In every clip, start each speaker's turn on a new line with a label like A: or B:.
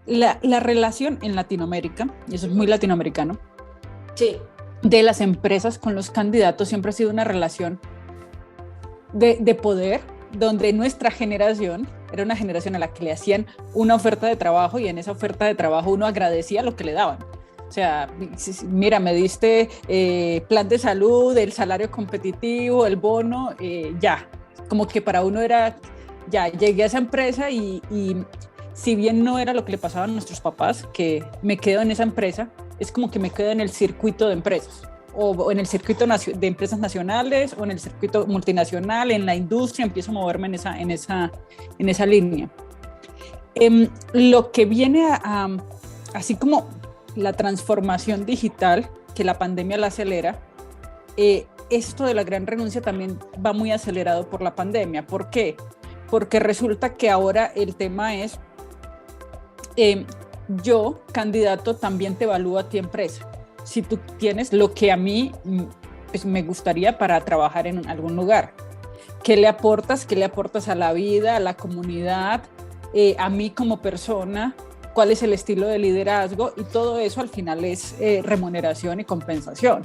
A: La relación en Latinoamérica, y eso es muy latinoamericano,
B: Sí.
A: de las empresas con los candidatos siempre ha sido una relación de poder, donde nuestra generación era una generación a la que le hacían una oferta de trabajo y en esa oferta de trabajo uno agradecía lo que le daban. O sea, mira, me diste plan de salud, el salario competitivo, el bono, ya. Como que para uno era, ya, llegué a esa empresa y si bien no era lo que le pasaba a nuestros papás, que me quedo en esa empresa, es como que me quedo en el circuito de empresas o en el circuito de empresas nacionales o en el circuito multinacional, en la industria, empiezo a moverme en esa línea. Lo que viene así como la transformación digital, que la pandemia la acelera, esto de la gran renuncia también va muy acelerado por la pandemia. ¿Por qué? Porque resulta que ahora el tema es, yo, candidato, también te evalúo a ti empresa. Si tú tienes lo que a mí pues, me gustaría para trabajar en algún lugar. ¿Qué le aportas? ¿Qué le aportas a la vida, a la comunidad, a mí como persona? ¿Cuál es el estilo de liderazgo? Y todo eso al final es remuneración y compensación.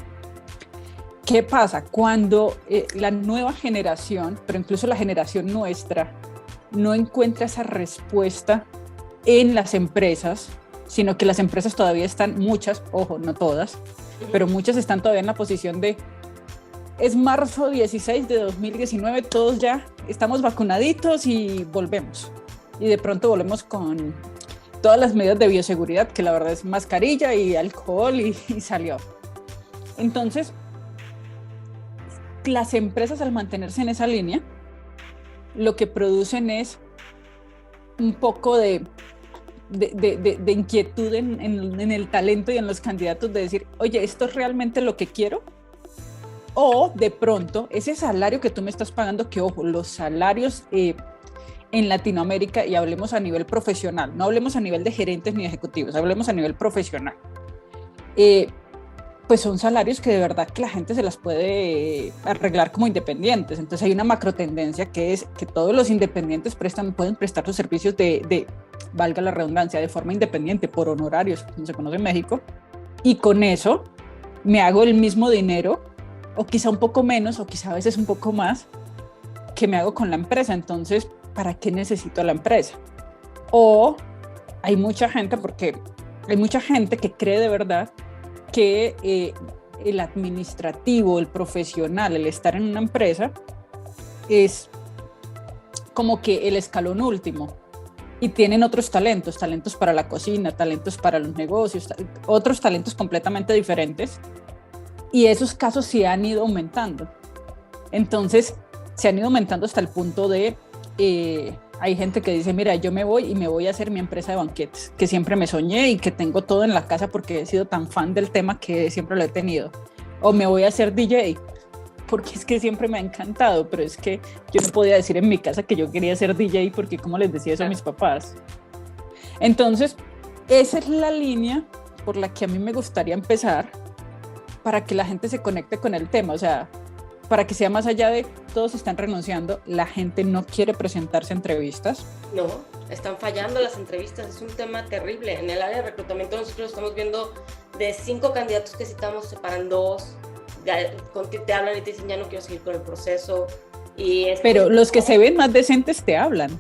A: ¿Qué pasa? Cuando la nueva generación, pero incluso la generación nuestra, no encuentra esa respuesta en las empresas, sino que las empresas todavía están, muchas, ojo, no todas, pero muchas están todavía en la posición de, es marzo 16 de 2019, todos ya estamos vacunaditos y volvemos. Y de pronto volvemos con todas las medidas de bioseguridad, que la verdad es mascarilla y alcohol y salió. Entonces, las empresas al mantenerse en esa línea, lo que producen es un poco de inquietud en el talento y en los candidatos de decir, oye, ¿esto es realmente lo que quiero? O de pronto, ese salario que tú me estás pagando, que ojo, los salarios en Latinoamérica, y hablemos a nivel profesional, no hablemos a nivel de gerentes ni ejecutivos, hablemos a nivel profesional, pues son salarios que de verdad que la gente se las puede arreglar como independientes. Entonces hay una macro tendencia que es que todos los independientes pueden prestar sus servicios valga la redundancia, de forma independiente, por honorarios, como se conoce en México, y con eso me hago el mismo dinero, o quizá un poco menos, o quizá a veces un poco más, que me hago con la empresa. Entonces, ¿para qué necesito a la empresa? O hay mucha gente que cree de verdad que el administrativo, el profesional, el estar en una empresa es como que el escalón último, y tienen otros talentos para la cocina, talentos para los negocios, otros talentos completamente diferentes, y esos casos se han ido aumentando. Entonces se han ido aumentando hasta el punto de hay gente que dice, mira, yo me voy a hacer mi empresa de banquetes, que siempre me soñé y que tengo todo en la casa porque he sido tan fan del tema que siempre lo he tenido. O me voy a hacer DJ, porque es que siempre me ha encantado, pero es que yo no podía decir en mi casa que yo quería ser DJ porque como les decía eso a mis papás. Entonces, esa es la línea por la que a mí me gustaría empezar para que la gente se conecte con el tema, o sea, para que sea más allá de todos están renunciando, la gente no quiere presentarse a entrevistas.
B: No, están fallando las entrevistas, es un tema terrible. En el área de reclutamiento nosotros estamos viendo de 5 candidatos que citamos, separan 2, te hablan y te dicen ya no quiero seguir con el proceso.
A: Pero los que se ven más decentes te hablan.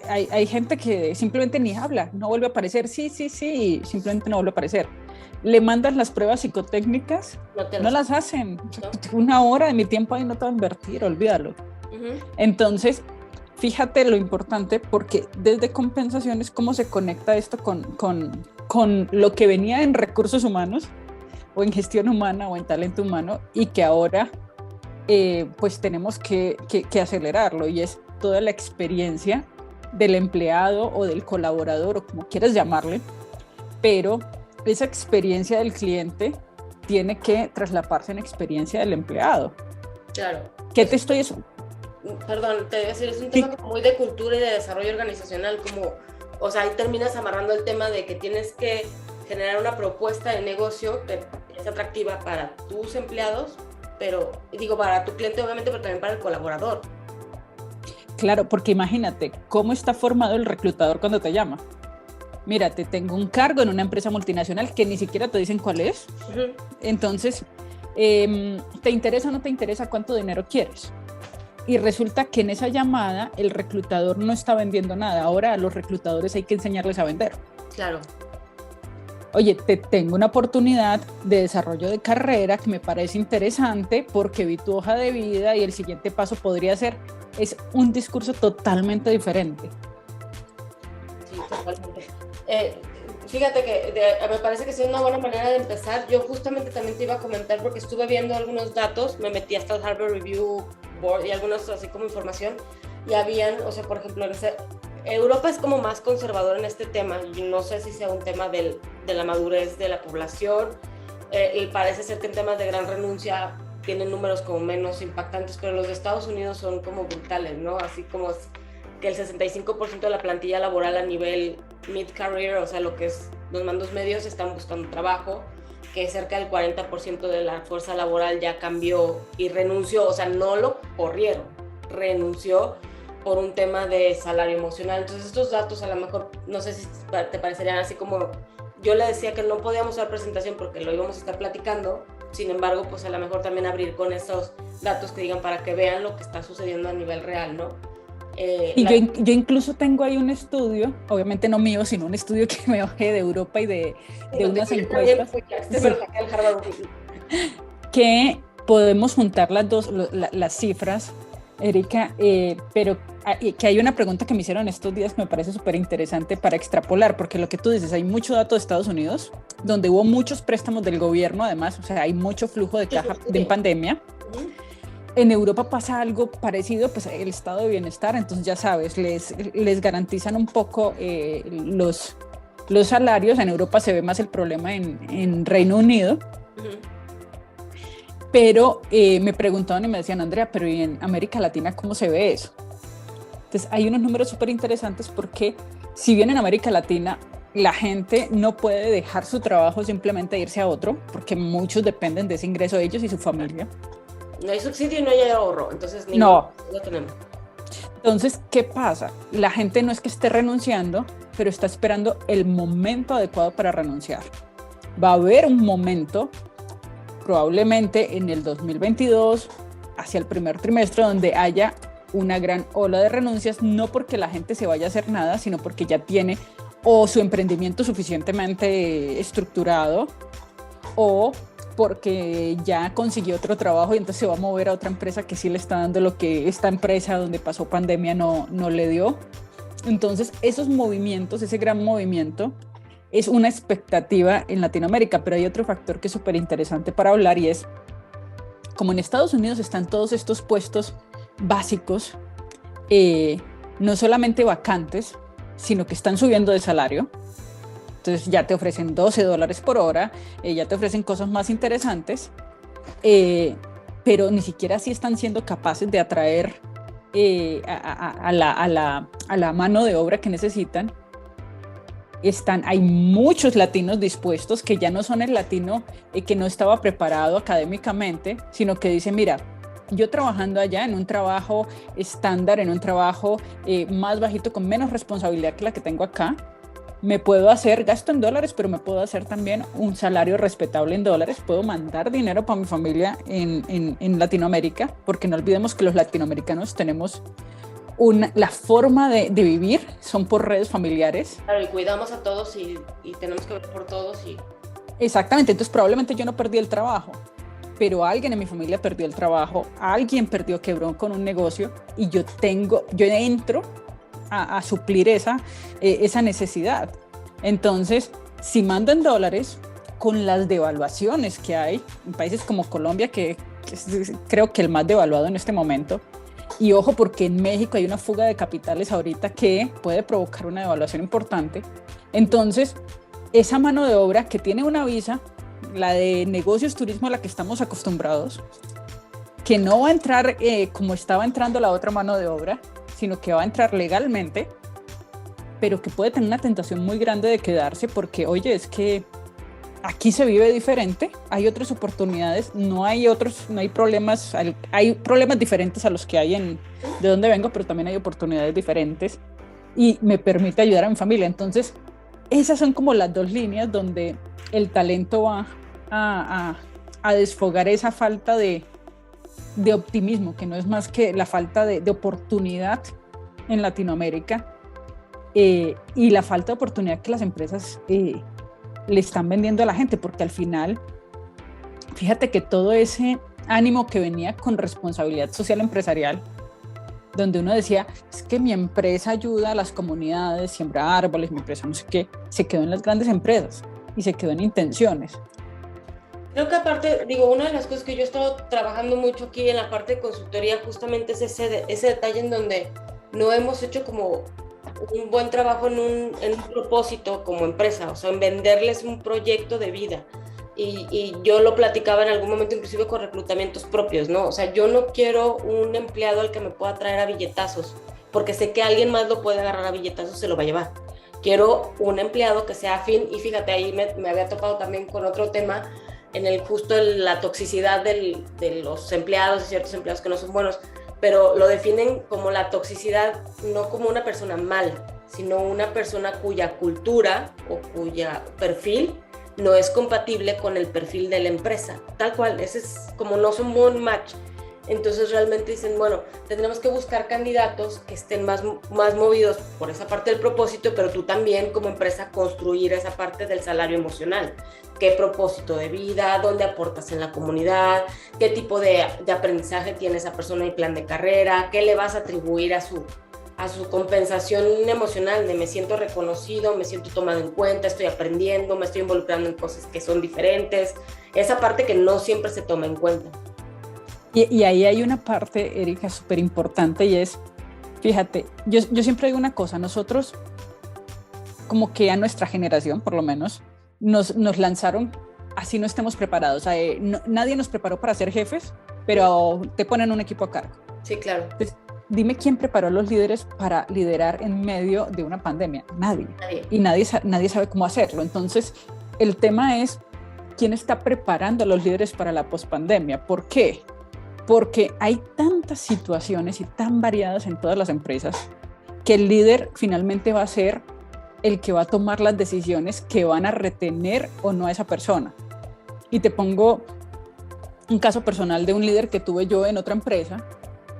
A: Hay gente que simplemente ni habla, no vuelve a aparecer, sí, simplemente no vuelve a aparecer. Le mandas las pruebas psicotécnicas, no las hacen. No. 1 hora de mi tiempo ahí no te va a invertir, olvídalo. Entonces, fíjate lo importante, porque desde compensaciones, cómo se conecta esto con lo que venía en recursos humanos, o en gestión humana, o en talento humano, y que ahora pues tenemos que acelerarlo, y es toda la experiencia del empleado o del colaborador, o como quieras llamarle, pero esa experiencia del cliente tiene que traslaparse en experiencia del empleado.
B: Claro.
A: ¿Qué te estoy eso?
B: Perdón, te voy a decir, es un tema como muy de cultura y de desarrollo organizacional, como, o sea, ahí terminas amarrando el tema de que tienes que generar una propuesta de negocio que es atractiva para tus empleados, pero, digo, para tu cliente obviamente, pero también para el colaborador.
A: Claro, porque imagínate, ¿cómo está formado el reclutador cuando te llama? mira, te tengo un cargo en una empresa multinacional que ni siquiera te dicen cuál es. Entonces, ¿te interesa o no te interesa? ¿Cuánto dinero quieres? Y resulta que en esa llamada el reclutador no está vendiendo nada. Ahora a los reclutadores hay que enseñarles a vender.
B: Claro.
A: Oye, te tengo una oportunidad de desarrollo de carrera que me parece interesante porque vi tu hoja de vida y el siguiente paso podría ser, es un discurso totalmente diferente.
B: Sí, totalmente. Fíjate que me parece que es una buena manera de empezar. Yo justamente también te iba a comentar porque estuve viendo algunos datos, me metí hasta el Harvard Review Board y algunos así como información, y habían, o sea, por ejemplo, Europa es como más conservadora en este tema, y no sé si sea un tema de la madurez de la población, y parece ser que en temas de gran renuncia tienen números como menos impactantes, pero los de Estados Unidos son como brutales, ¿no? Así como que el 65% de la plantilla laboral a nivel mid-career, o sea, lo que es los mandos medios, están buscando trabajo, que cerca del 40% de la fuerza laboral ya cambió y renunció, o sea, no lo corrieron, renunció por un tema de salario emocional. Entonces estos datos a lo mejor, no sé si te parecerían así como, yo le decía que no podíamos dar presentación porque lo íbamos a estar platicando, sin embargo, pues a lo mejor también abrir con estos datos que digan para que vean lo que está sucediendo a nivel real, ¿no?
A: Y yo incluso tengo ahí un estudio, obviamente no mío, sino un estudio que me bajé de Europa y de unas encuestas. Que podemos juntar las cifras, Erika, pero que hay una pregunta que me hicieron estos días que me parece súper interesante para extrapolar, porque lo que tú dices, hay mucho dato de Estados Unidos, donde hubo muchos préstamos del gobierno, además, o sea, hay mucho flujo de caja en pandemia. En Europa pasa algo parecido, pues el estado de bienestar, entonces ya sabes, les garantizan un poco los salarios. En Europa se ve más el problema en Reino Unido. Pero me preguntaban y me decían, Andrea, pero ¿y en América Latina cómo se ve eso? Entonces hay unos números súper interesantes porque si bien en América Latina la gente no puede dejar su trabajo simplemente irse a otro, porque muchos dependen de ese ingreso de ellos y su familia.
B: No hay subsidio y no hay ahorro, entonces
A: no
B: lo tenemos.
A: Entonces, ¿qué pasa? La gente no es que esté renunciando, pero está esperando el momento adecuado para renunciar. Va a haber un momento, probablemente en el 2022, hacia el primer trimestre, donde haya una gran ola de renuncias, no porque la gente se vaya a hacer nada, sino porque ya tiene o su emprendimiento suficientemente estructurado o porque ya consiguió otro trabajo y entonces se va a mover a otra empresa que sí le está dando lo que esta empresa donde pasó pandemia no le dio. Entonces esos movimientos, ese gran movimiento es una expectativa en Latinoamérica, pero hay otro factor que es súper interesante para hablar y es, como en Estados Unidos están todos estos puestos básicos, no solamente vacantes, sino que están subiendo de salario. Entonces ya te ofrecen $12 por hora, ya te ofrecen cosas más interesantes, pero ni siquiera así están siendo capaces de atraer a la mano de obra que necesitan. Hay muchos latinos dispuestos que ya no son el latino que no estaba preparado académicamente, sino que dice, mira, yo trabajando allá en un trabajo estándar, en un trabajo más bajito, con menos responsabilidad que la que tengo acá, me puedo hacer, gasto en dólares, pero me puedo hacer también un salario respetable en dólares, puedo mandar dinero para mi familia en Latinoamérica, porque no olvidemos que los latinoamericanos tenemos la forma de vivir, son por redes familiares.
B: Claro, y cuidamos a todos y tenemos que ver por todos.
A: Exactamente, entonces probablemente yo no perdí el trabajo, pero alguien en mi familia perdió el trabajo, alguien quebró con un negocio y yo entro a suplir esa necesidad. Entonces, si mando en dólares, con las devaluaciones que hay en países como Colombia, que es, creo que el más devaluado en este momento, y ojo porque en México hay una fuga de capitales ahorita que puede provocar una devaluación importante, entonces esa mano de obra que tiene una visa, la de negocios, turismo, a la que estamos acostumbrados, que no va a entrar como estaba entrando la otra mano de obra, sino que va a entrar legalmente, pero que puede tener una tentación muy grande de quedarse porque, oye, es que aquí se vive diferente, hay otras oportunidades, no hay problemas, hay problemas diferentes a los que hay de donde vengo, pero también hay oportunidades diferentes y me permite ayudar a mi familia. Entonces, esas son como las dos líneas donde el talento va a desfogar esa falta de optimismo, que no es más que la falta de oportunidad en Latinoamérica, y la falta de oportunidad que las empresas le están vendiendo a la gente, porque al final, fíjate que todo ese ánimo que venía con responsabilidad social empresarial, donde uno decía, es que mi empresa ayuda a las comunidades, siembra árboles, mi empresa no sé qué, se quedó en las grandes empresas y se quedó en intenciones.
B: Creo que aparte, digo, una de las cosas que yo he estado trabajando mucho aquí en la parte de consultoría justamente es ese detalle en donde no hemos hecho como un buen trabajo en un propósito como empresa, o sea, en venderles un proyecto de vida. Y yo lo platicaba en algún momento inclusive con reclutamientos propios, ¿no? O sea, yo no quiero un empleado al que me pueda traer a billetazos, porque sé que alguien más lo puede agarrar a billetazos, se lo va a llevar. Quiero un empleado que sea afín, y fíjate, ahí me había topado también con otro tema, en el justo la toxicidad de los empleados y ciertos empleados que no son buenos, pero lo definen como la toxicidad, no como una persona mala, sino una persona cuya cultura o cuya perfil no es compatible con el perfil de la empresa, tal cual, ese es como no son un match. Entonces realmente dicen, bueno, tendremos que buscar candidatos que estén más movidos por esa parte del propósito, pero tú también como empresa construir esa parte del salario emocional. ¿Qué propósito de vida? ¿Dónde aportas en la comunidad? ¿Qué tipo de aprendizaje tiene esa persona y plan de carrera? ¿Qué le vas a atribuir a su compensación emocional de me siento reconocido, me siento tomado en cuenta, estoy aprendiendo, me estoy involucrando en cosas que son diferentes? Esa parte que no siempre se toma en cuenta.
A: Y ahí hay una parte, Erika, súper importante, y es, fíjate, yo siempre digo una cosa, nosotros, como que a nuestra generación, por lo menos, nos lanzaron, así no estemos preparados, o sea, nadie nos preparó para ser jefes, pero te ponen un equipo a cargo.
B: Sí, claro.
A: Entonces, dime quién preparó a los líderes para liderar en medio de una pandemia. Nadie. Y nadie sabe cómo hacerlo. Entonces, el tema es, ¿quién está preparando a los líderes para la pospandemia? ¿Por qué? Porque hay tantas situaciones y tan variadas en todas las empresas que el líder finalmente va a ser el que va a tomar las decisiones que van a retener o no a esa persona. Y te pongo un caso personal de un líder que tuve yo en otra empresa.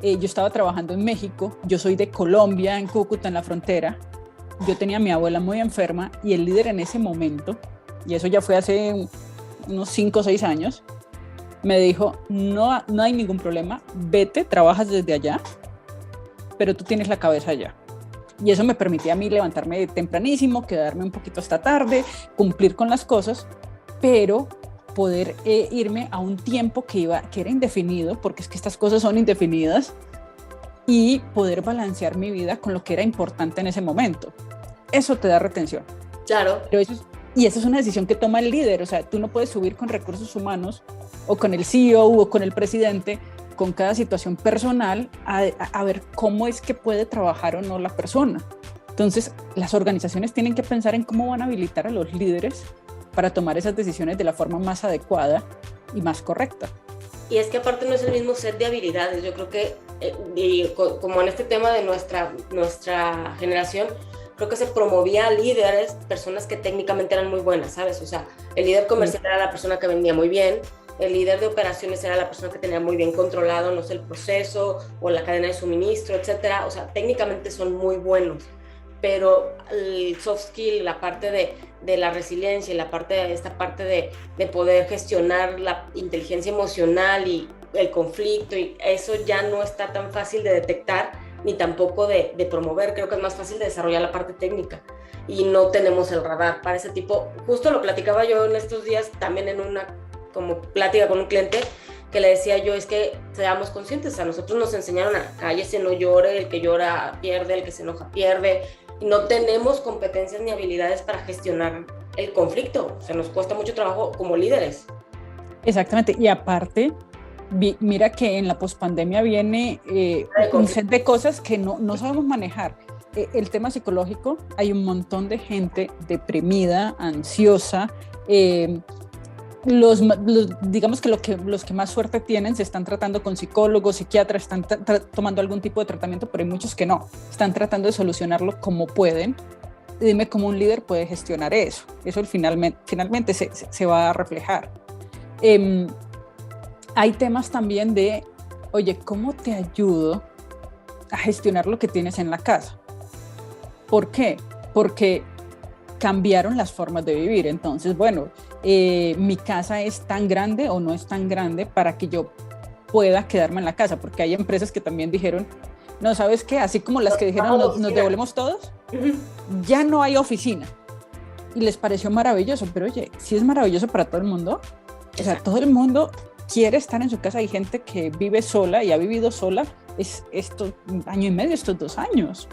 A: Yo estaba trabajando en México, yo soy de Colombia, en Cúcuta, en la frontera. Yo tenía a mi abuela muy enferma y el líder en ese momento, y eso ya fue hace unos 5 o 6 años, me dijo, no hay ningún problema, vete, trabajas desde allá, pero tú tienes la cabeza allá. Y eso me permitía a mí levantarme tempranísimo, quedarme un poquito hasta tarde, cumplir con las cosas, pero poder irme a un tiempo que era indefinido, porque es que estas cosas son indefinidas, y poder balancear mi vida con lo que era importante en ese momento. Eso te da retención.
B: Claro.
A: Pero esa es una decisión que toma el líder. O sea, tú no puedes subir con recursos humanos o con el CEO o con el presidente con cada situación personal a ver cómo es que puede trabajar o no la persona. Entonces, las organizaciones tienen que pensar en cómo van a habilitar a los líderes para tomar esas decisiones de la forma más adecuada y más correcta.
B: Y es que aparte no es el mismo set de habilidades. Yo creo que, como en este tema de nuestra generación, creo que se promovía a líderes, personas que técnicamente eran muy buenas, ¿sabes? O sea, el líder comercial era la persona que vendía muy bien, el líder de operaciones era la persona que tenía muy bien controlado, no sé, el proceso o la cadena de suministro, etcétera. O sea, técnicamente son muy buenos, pero el soft skill, la parte de la resiliencia y esta parte de poder gestionar la inteligencia emocional y el conflicto, y eso ya no está tan fácil de detectar ni tampoco de promover. Creo que es más fácil de desarrollar la parte técnica y no tenemos el radar para ese tipo. Justo lo platicaba yo en estos días también en una como plática con un cliente, que le decía yo, es que seamos conscientes, a nosotros nos enseñaron a cállese, no llore, el que llora pierde, el que se enoja pierde, y no tenemos competencias ni habilidades para gestionar el conflicto. O sea, nos cuesta mucho trabajo como líderes.
A: Exactamente, y aparte, mira que en la pospandemia viene un set de cosas que no sabemos manejar. El tema psicológico, hay un montón de gente deprimida, ansiosa, digamos que los que más suerte tienen se están tratando con psicólogos, psiquiatras, están tomando algún tipo de tratamiento, pero hay muchos que no, están tratando de solucionarlo como pueden, dime cómo un líder puede gestionar eso. Eso finalmente se va a reflejar. Hay temas también de, oye, ¿cómo te ayudo a gestionar lo que tienes en la casa? ¿Por qué? Porque cambiaron las formas de vivir. Entonces, bueno, mi casa es tan grande o no es tan grande para que yo pueda quedarme en la casa, porque hay empresas que también dijeron, no, ¿sabes qué? Así como las que dijeron, nos devolvemos todos, ya no hay oficina. Y les pareció maravilloso, pero oye, si es maravilloso para todo el mundo, o sea, todo el mundo quiere estar en su casa. Hay gente que vive sola y ha vivido sola estos año y medio, estos 2 años.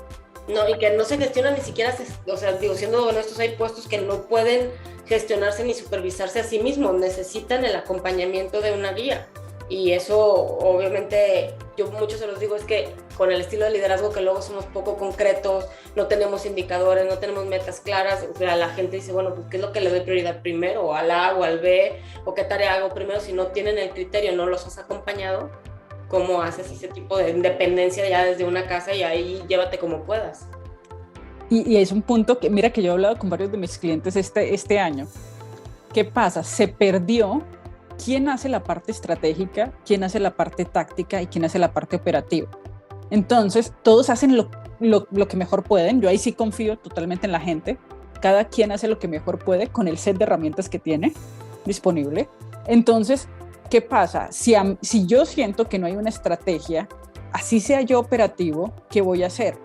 B: No, y que no se gestiona ni siquiera, o sea, digo, siendo honestos, hay puestos que no pueden gestionarse ni supervisarse a sí mismos, necesitan el acompañamiento de una guía. Y eso, obviamente, yo mucho se los digo, es que con el estilo de liderazgo que luego somos poco concretos, no tenemos indicadores, no tenemos metas claras, o sea, la gente dice, bueno, pues, ¿qué es lo que le doy prioridad primero? O al A o al B, o qué tarea hago primero. Si no tienen el criterio, no los has acompañado, ¿cómo haces ese tipo de independencia ya desde una casa y ahí llévate como puedas?
A: Y es un punto que, mira, que yo he hablado con varios de mis clientes este año. ¿Qué pasa? Se perdió quién hace la parte estratégica, quién hace la parte táctica y quién hace la parte operativa. Entonces, todos hacen lo que mejor pueden. Yo ahí sí confío totalmente en la gente. Cada quien hace lo que mejor puede con el set de herramientas que tiene disponible. Entonces, ¿qué pasa? Si yo siento que no hay una estrategia, así sea yo operativo, ¿qué voy a hacer?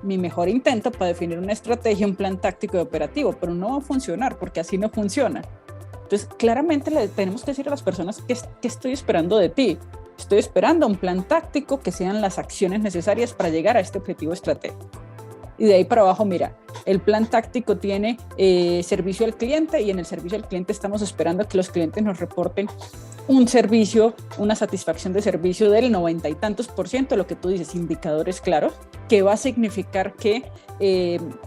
A: Mi mejor intento para definir una estrategia, un plan táctico y operativo, pero no va a funcionar porque así no funciona. Entonces, claramente le tenemos que decir a las personas qué estoy esperando de ti. Estoy esperando un plan táctico que sean las acciones necesarias para llegar a este objetivo estratégico. Y de ahí para abajo, mira, el plan táctico tiene servicio al cliente, y en el servicio al cliente estamos esperando que los clientes nos reporten un servicio, una satisfacción de servicio del 90 y tantos %, lo que tú dices, indicadores claros, que va a significar que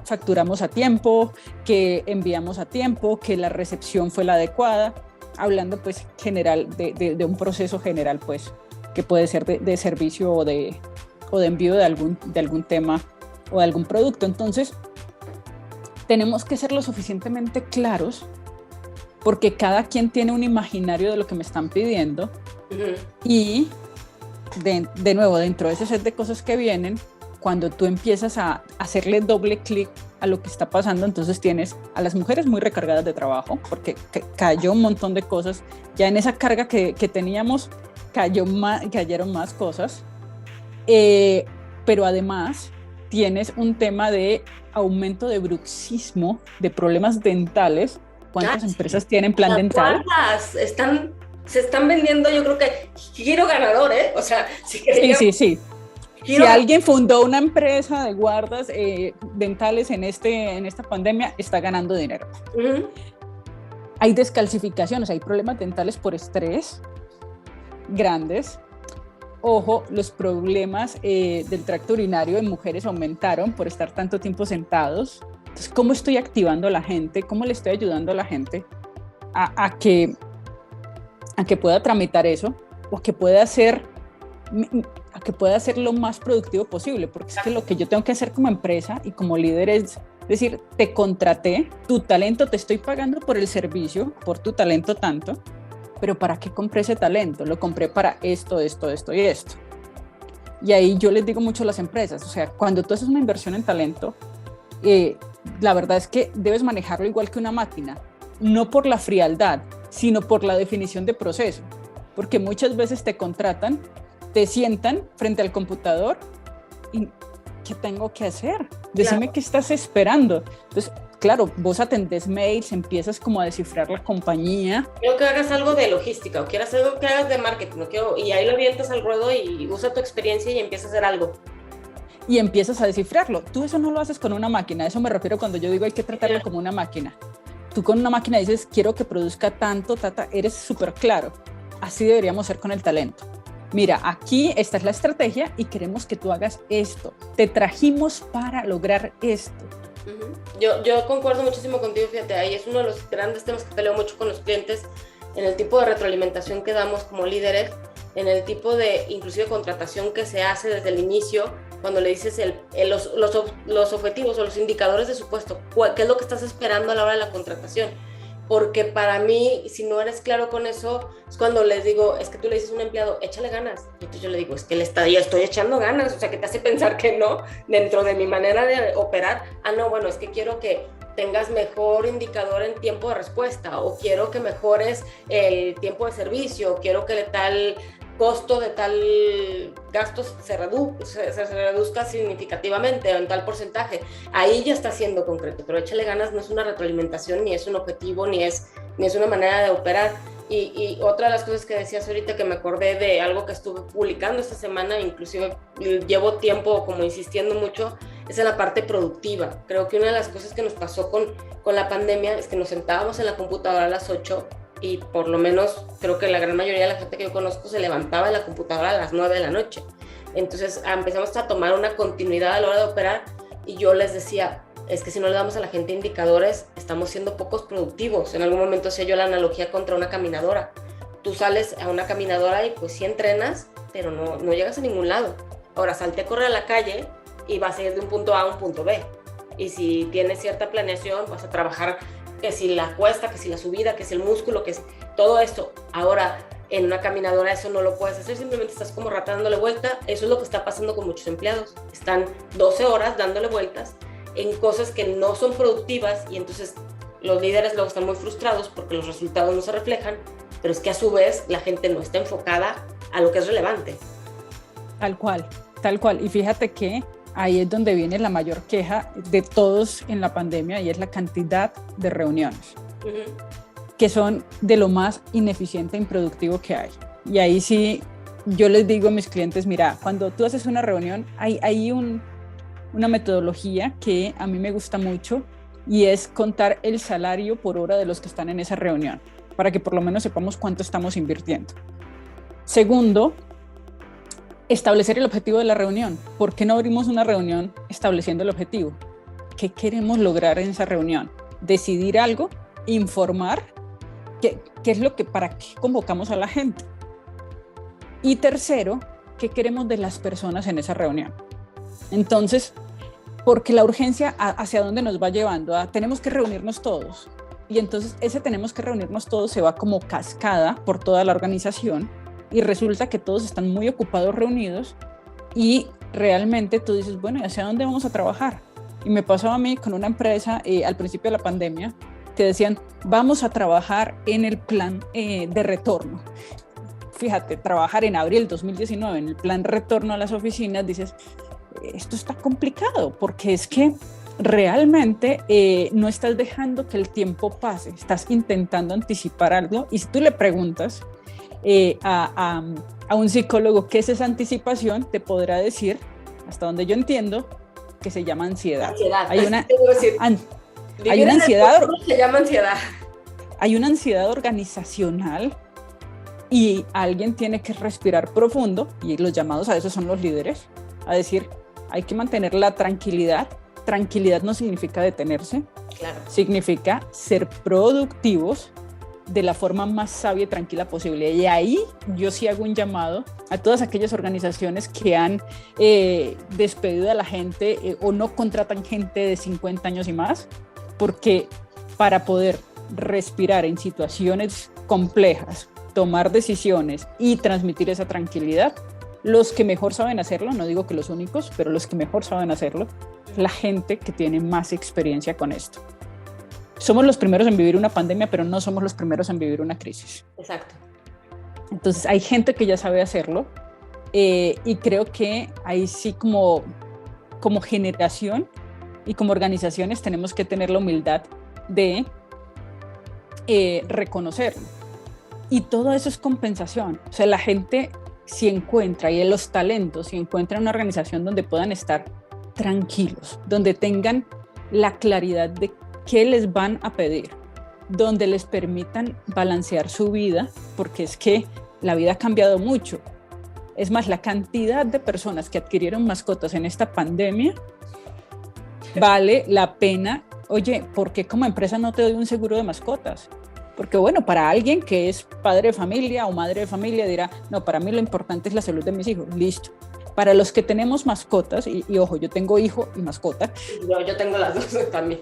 A: facturamos a tiempo, que enviamos a tiempo, que la recepción fue la adecuada, hablando pues general de un proceso general pues que puede ser de servicio o de envío de algún tema o de algún producto. Entonces tenemos que ser lo suficientemente claros, porque cada quien tiene un imaginario de lo que me están pidiendo. Y de nuevo, dentro de ese set de cosas que vienen, cuando tú empiezas a hacerle doble clic a lo que está pasando, entonces tienes a las mujeres muy recargadas de trabajo, porque cayó un montón de cosas. Ya en esa carga que teníamos, cayeron más cosas. Pero además tienes un tema de aumento de bruxismo, de problemas dentales. ¿Cuántas empresas tienen plan dental?
B: ¿Cuántas? Se están vendiendo, yo creo que giro ganador, ¿eh? O sea,
A: sí. Si alguien fundó una empresa de guardas dentales en esta pandemia, está ganando dinero. Hay descalcificaciones, hay problemas dentales por estrés grandes. Ojo, los problemas del tracto urinario en mujeres aumentaron por estar tanto tiempo sentados. Entonces, ¿cómo estoy activando a la gente? ¿Cómo le estoy ayudando a la gente a que pueda tramitar eso, o que pueda ser lo más productivo posible? Porque es que lo que yo tengo que hacer como empresa y como líder es decir, te contraté, tu talento, te estoy pagando por el servicio, por tu talento tanto, pero ¿para qué compré ese talento? Lo compré para esto y esto. Y ahí yo les digo mucho a las empresas, o sea, cuando tú haces una inversión en talento, la verdad es que debes manejarlo igual que una máquina, no por la frialdad, sino por la definición de proceso, porque muchas veces te contratan, te sientan frente al computador y ¿qué tengo que hacer? Decime claro. ¿Qué estás esperando? Entonces, claro, vos atendés mails, empiezas como a descifrar la compañía.
B: Quiero que hagas algo de logística o quieras algo que hagas de marketing, y ahí lo avientas al ruedo y usa tu experiencia y empiezas a hacer algo.
A: Y empiezas a descifrarlo. Tú eso no lo haces con una máquina, a eso me refiero cuando yo digo hay que tratarlo como una máquina. Tú con una máquina dices, quiero que produzca tanto, eres súper claro. Así deberíamos ser con el talento. Mira, aquí esta es la estrategia y queremos que tú hagas esto. Te trajimos para lograr esto.
B: Yo concuerdo muchísimo contigo, fíjate, ahí es uno de los grandes temas que peleo mucho con los clientes, en el tipo de retroalimentación que damos como líderes, en el tipo de inclusive contratación que se hace desde el inicio, cuando le dices los objetivos o los indicadores de su puesto, qué es lo que estás esperando a la hora de la contratación. Porque para mí, si no eres claro con eso, es cuando les digo, es que tú le dices a un empleado, échale ganas. Y entonces yo le digo, es que ya estoy echando ganas, o sea, que te hace pensar que no, dentro de mi manera de operar. No, bueno, es que quiero que tengas mejor indicador en tiempo de respuesta, o quiero que mejores el tiempo de servicio, quiero que tal costo de tal gasto se reduzca significativamente o en tal porcentaje. Ahí ya está siendo concreto, pero échale ganas no es una retroalimentación, ni es un objetivo, ni es una manera de operar. Y otra de las cosas que decías ahorita, que me acordé de algo que estuve publicando esta semana, inclusive llevo tiempo como insistiendo mucho, es en la parte productiva. Creo que una de las cosas que nos pasó con la pandemia es que nos sentábamos en la computadora a las 8 y por lo menos creo que la gran mayoría de la gente que yo conozco se levantaba de la computadora a las 9 de la noche. Entonces empezamos a tomar una continuidad a la hora de operar y yo les decía, es que si no le damos a la gente indicadores, estamos siendo pocos productivos. En algún momento hacía yo la analogía contra una caminadora. Tú sales a una caminadora y pues sí entrenas, pero no llegas a ningún lado. Ahora salte a correr a la calle y vas a ir de un punto A a un punto B. Y si tienes cierta planeación, vas a trabajar que si la cuesta, que si la subida, que si el músculo, que si todo esto. Ahora, en una caminadora eso no lo puedes hacer, simplemente estás como rata dándole vuelta. Eso es lo que está pasando con muchos empleados. Están 12 horas dándole vueltas en cosas que no son productivas y entonces los líderes luego están muy frustrados porque los resultados no se reflejan, pero es que a su vez la gente no está enfocada a lo que es relevante.
A: Tal cual. Y fíjate que ahí es donde viene la mayor queja de todos en la pandemia y es la cantidad de reuniones, que son de lo más ineficiente e improductivo que hay. Y ahí sí, yo les digo a mis clientes, mira, cuando tú haces una reunión, hay una metodología que a mí me gusta mucho y es contar el salario por hora de los que están en esa reunión, para que por lo menos sepamos cuánto estamos invirtiendo. Segundo, establecer el objetivo de la reunión. ¿Por qué no abrimos una reunión estableciendo el objetivo? ¿Qué queremos lograr en esa reunión? Decidir algo, informar, qué es lo que, para qué convocamos a la gente. Y tercero, ¿qué queremos de las personas en esa reunión? Entonces, porque la urgencia hacia dónde nos va llevando, tenemos que reunirnos todos. Y entonces ese tenemos que reunirnos todos se va como cascada por toda la organización y resulta que todos están muy ocupados reunidos y realmente tú dices, bueno, ¿y hacia dónde vamos a trabajar? Y me pasó a mí con una empresa al principio de la pandemia que decían, vamos a trabajar en el plan de retorno. Fíjate, trabajar en abril del 2019 en el plan retorno a las oficinas, dices, esto está complicado porque es que realmente no estás dejando que el tiempo pase, estás intentando anticipar algo y si tú le preguntas a un psicólogo qué es esa anticipación, te podrá decir, hasta donde yo entiendo, que se llama ansiedad. Hay una ansiedad.
B: Se llama ansiedad.
A: Hay una ansiedad organizacional y alguien tiene que respirar profundo y los llamados a eso son los líderes, a decir, hay que mantener la tranquilidad. Tranquilidad no significa detenerse,
B: claro.
A: Significa ser productivos de la forma más sabia y tranquila posible. Y ahí yo sí hago un llamado a todas aquellas organizaciones que han despedido a la gente o no contratan gente de 50 años y más, porque para poder respirar en situaciones complejas, tomar decisiones y transmitir esa tranquilidad, los que mejor saben hacerlo, no digo que los únicos, pero los que mejor saben hacerlo, la gente que tiene más experiencia con esto. Somos los primeros en vivir una pandemia, pero no somos los primeros en vivir una crisis.
B: Exacto.
A: Entonces hay gente que ya sabe hacerlo y creo que ahí sí como generación y como organizaciones tenemos que tener la humildad de reconocerlo. Y todo eso es compensación. O sea, la gente si encuentra, y los talentos, si encuentran una organización donde puedan estar tranquilos, donde tengan la claridad de qué les van a pedir, donde les permitan balancear su vida, porque es que la vida ha cambiado mucho. Es más, la cantidad de personas que adquirieron mascotas en esta pandemia vale la pena. Oye, ¿por qué como empresa no te doy un seguro de mascotas? Porque bueno, para alguien que es padre de familia o madre de familia dirá, no, para mí lo importante es la salud de mis hijos, listo. Para los que tenemos mascotas, y ojo, yo tengo hijo y mascota.
B: Yo tengo las dos también.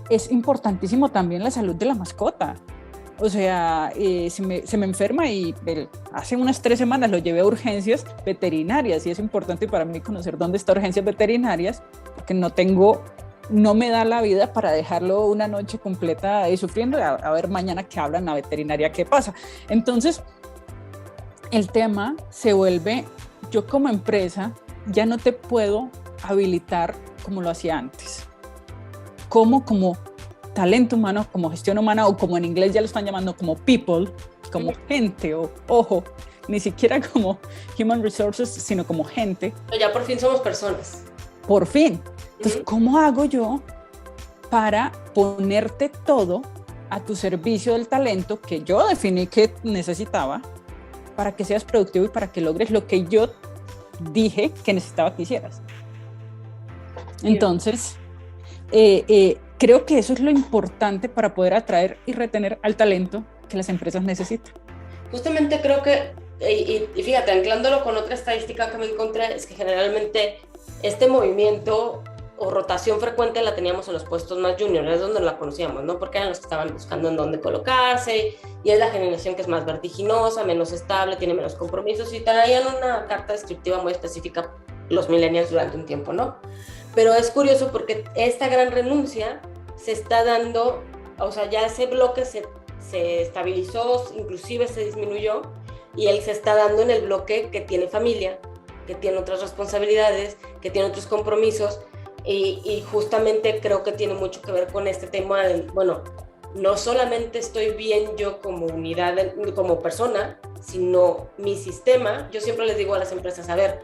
A: Es importantísimo también la salud de la mascota. O sea, se me enferma y hace unas 3 semanas lo llevé a urgencias veterinarias y es importante para mí conocer dónde está urgencias veterinarias porque no me da la vida para dejarlo una noche completa sufriendo a ver mañana que hablan la veterinaria qué pasa. Entonces, el tema se vuelve, yo como empresa ya no te puedo habilitar como lo hacía antes. Como talento humano, como gestión humana o como en inglés ya lo están llamando como people, como gente o ojo, ni siquiera como human resources, sino como gente.
B: Ya por fin somos personas.
A: Por fin. Entonces, ¿cómo hago yo para ponerte todo a tu servicio del talento que yo definí que necesitaba para que seas productivo y para que logres lo que yo dije que necesitaba que hicieras? Entonces, creo que eso es lo importante para poder atraer y retener al talento que las empresas necesitan.
B: Justamente creo que, y fíjate, anclándolo con otra estadística que me encontré, es que generalmente este movimiento o rotación frecuente la teníamos en los puestos más juniors, es donde la conocíamos, ¿no? Porque eran los que estaban buscando en dónde colocarse, y es la generación que es más vertiginosa, menos estable, tiene menos compromisos, y traían una carta descriptiva muy específica los millennials durante un tiempo, ¿no? Pero es curioso porque esta gran renuncia se está dando, o sea, ya ese bloque se estabilizó, inclusive se disminuyó, y él se está dando en el bloque que tiene familia, que tiene otras responsabilidades, que tiene otros compromisos, y justamente creo que tiene mucho que ver con este tema de, bueno, no solamente estoy bien yo como unidad, como persona, sino mi sistema. Yo siempre les digo a las empresas, a ver,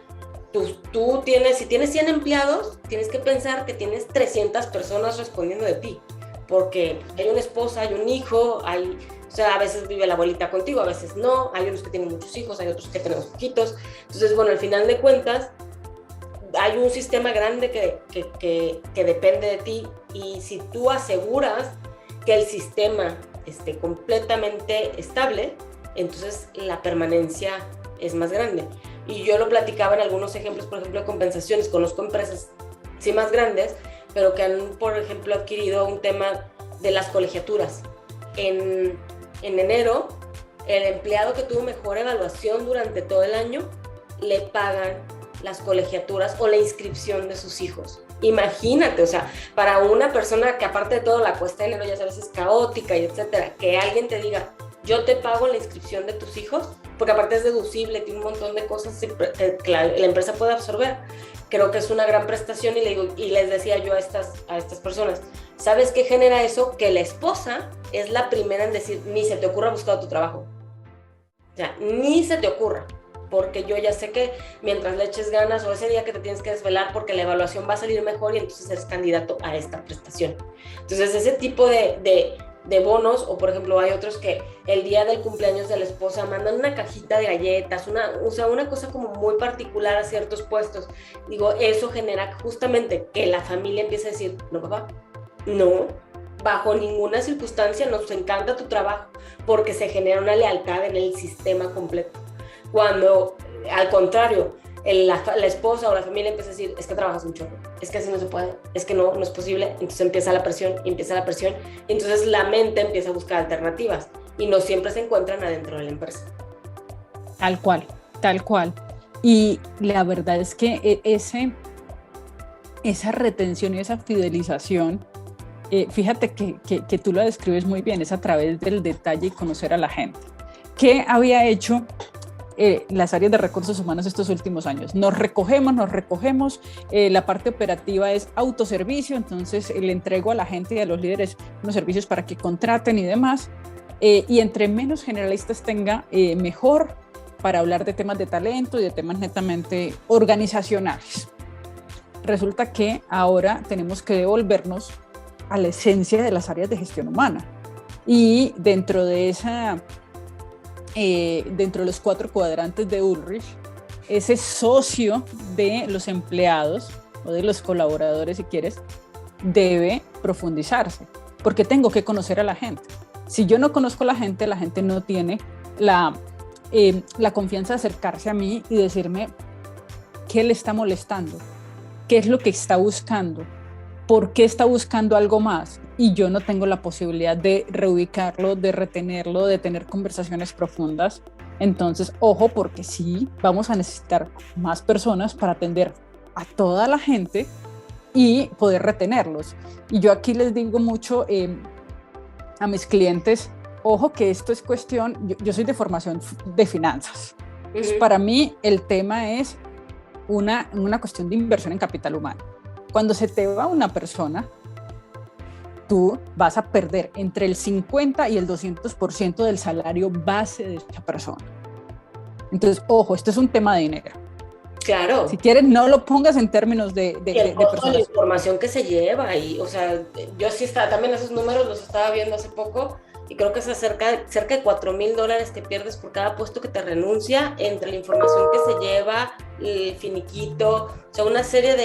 B: tú tienes, si tienes 100 empleados, tienes que pensar que tienes 300 personas respondiendo de ti, porque hay una esposa, hay un hijo, o sea, a veces vive la abuelita contigo, a veces no, hay unos que tienen muchos hijos, hay otros que tenemos poquitos. Entonces, bueno, al final de cuentas, hay un sistema grande que depende de ti, y si tú aseguras que el sistema esté completamente estable, entonces la permanencia es más grande. Y yo lo platicaba en algunos ejemplos, por ejemplo, de compensaciones. Conozco empresas, sí, más grandes, pero que han, por ejemplo, adquirido un tema de las colegiaturas. En enero, el empleado que tuvo mejor evaluación durante todo el año, le pagan las colegiaturas o la inscripción de sus hijos. Imagínate, o sea, para una persona que aparte de todo la cuesta de enero ya sabes es caótica y etcétera, que alguien te diga, yo te pago la inscripción de tus hijos, porque aparte es deducible, tiene un montón de cosas que la empresa puede absorber. Creo que es una gran prestación, y les decía yo a estas personas, ¿sabes qué genera eso? Que la esposa es la primera en decir, ni se te ocurra buscar tu trabajo. O sea, ni se te ocurra, porque yo ya sé que mientras le eches ganas, o ese día que te tienes que desvelar porque la evaluación va a salir mejor y entonces eres candidato a esta prestación. Entonces ese tipo de bonos, o por ejemplo hay otros que el día del cumpleaños de la esposa mandan una cajita de galletas, una cosa como muy particular a ciertos puestos. Digo, eso genera justamente que la familia empiece a decir, no papá, no, bajo ninguna circunstancia nos encanta tu trabajo, porque se genera una lealtad en el sistema completo. Cuando al contrario, la esposa o la familia empieza a decir, es que trabajas mucho, es que así no se puede, es que no es posible, entonces empieza la presión, y entonces la mente empieza a buscar alternativas, y no siempre se encuentran adentro de la empresa.
A: Tal cual. Y la verdad es que esa retención y esa fidelización, fíjate que tú lo describes muy bien, es a través del detalle y conocer a la gente. ¿Qué había hecho las áreas de recursos humanos estos últimos años? Nos recogemos, la parte operativa es autoservicio, entonces le entrego a la gente y a los líderes unos servicios para que contraten y demás, y entre menos generalistas tenga, mejor para hablar de temas de talento y de temas netamente organizacionales. Resulta que ahora tenemos que devolvernos a la esencia de las áreas de gestión humana, y dentro de los 4 cuadrantes de Ulrich, ese socio de los empleados o de los colaboradores, si quieres, debe profundizarse, porque tengo que conocer a la gente. Si yo no conozco a la gente no tiene la confianza de acercarse a mí y decirme qué le está molestando, qué es lo que está buscando, por qué está buscando algo más, y yo no tengo la posibilidad de reubicarlo, de retenerlo, de tener conversaciones profundas. Entonces, ojo, porque sí, vamos a necesitar más personas para atender a toda la gente y poder retenerlos. Y yo aquí les digo mucho a mis clientes, ojo que esto es cuestión, yo soy de formación de finanzas. Entonces, para mí el tema es una cuestión de inversión en capital humano. Cuando se te va una persona, tú vas a perder entre el 50 y el 200% del salario base de esa persona. Entonces, ojo, esto es un tema de dinero.
B: Claro.
A: Si quieres, no lo pongas en términos de
B: personas. La información que se lleva, y, o sea, yo sí también esos números los estaba viendo hace poco, y creo que es cerca de $4,000 que pierdes por cada puesto que te renuncia, entre la información que se lleva, el finiquito, o sea, una serie